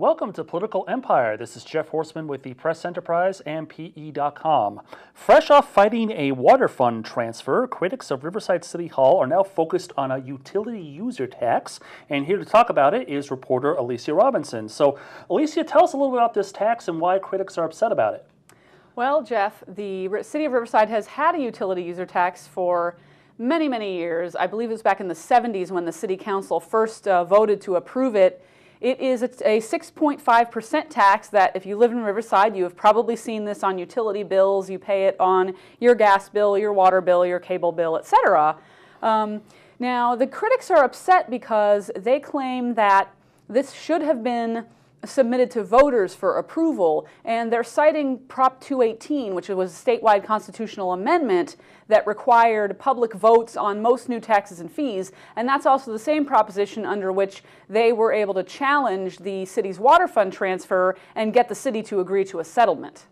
Welcome to Political Empire. This is Jeff Horseman with the Press Enterprise and PE.com. Fresh off fighting a water fund transfer, critics of Riverside City Hall are now focused on a utility user tax. And here to talk about it is reporter Alicia Robinson. So, Alicia, tell us a little bit about this tax and why critics are upset about it. Well, Jeff, the city of Riverside has had a utility user tax for many, many years. I believe it was back in the 70s when the city council first voted to approve it. It is a 6.5% tax that if you live in Riverside, you have probably seen this on utility bills. You pay it on your gas bill, your water bill, your cable bill, etc. Now, the critics are upset because they claim that this should have been submitted to voters for approval, and they're citing Prop 218, which was a statewide constitutional amendment that required public votes on most new taxes and fees, and that's also the same proposition under which they were able to challenge the city's water fund transfer and get the city to agree to a settlement.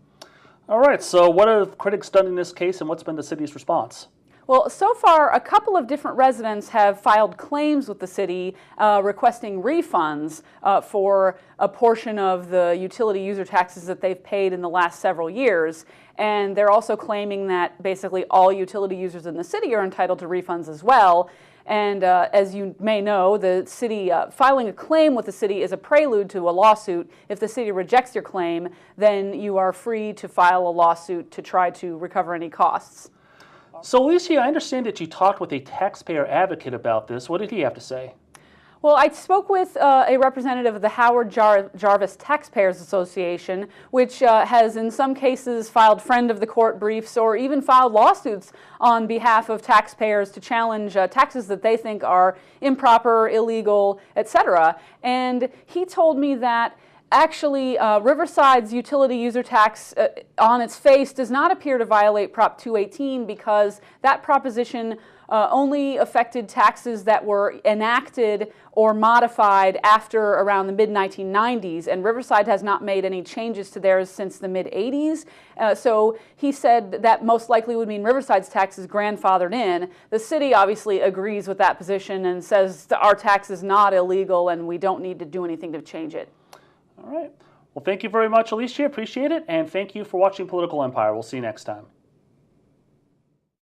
All right, so what have critics done in this case, and what's been the city's response? Well, so far, a couple of different residents have filed claims with the city requesting refunds for a portion of the utility user taxes that they've paid in the last several years. And they're also claiming that basically all utility users in the city are entitled to refunds as well. And as you may know, the city filing a claim with the city is a prelude to a lawsuit. If the city rejects your claim, then you are free to file a lawsuit to try to recover any costs. So, Alicia, I understand that you talked with a taxpayer advocate about this. What did he have to say? Well, I spoke with a representative of the Howard Jarvis Taxpayers Association, which has in some cases filed friend of the court briefs or even filed lawsuits on behalf of taxpayers to challenge taxes that they think are improper, illegal, etc. And he told me that actually, Riverside's utility user tax on its face does not appear to violate Prop 218 because that proposition only affected taxes that were enacted or modified after around the mid-1990s, and Riverside has not made any changes to theirs since the mid-80s. So he said that most likely would mean Riverside's tax is grandfathered in. The city obviously agrees with that position and says our tax is not illegal and we don't need to do anything to change it. All right. Well, thank you very much, Alicia. Appreciate it. And thank you for watching Political Empire. We'll see you next time.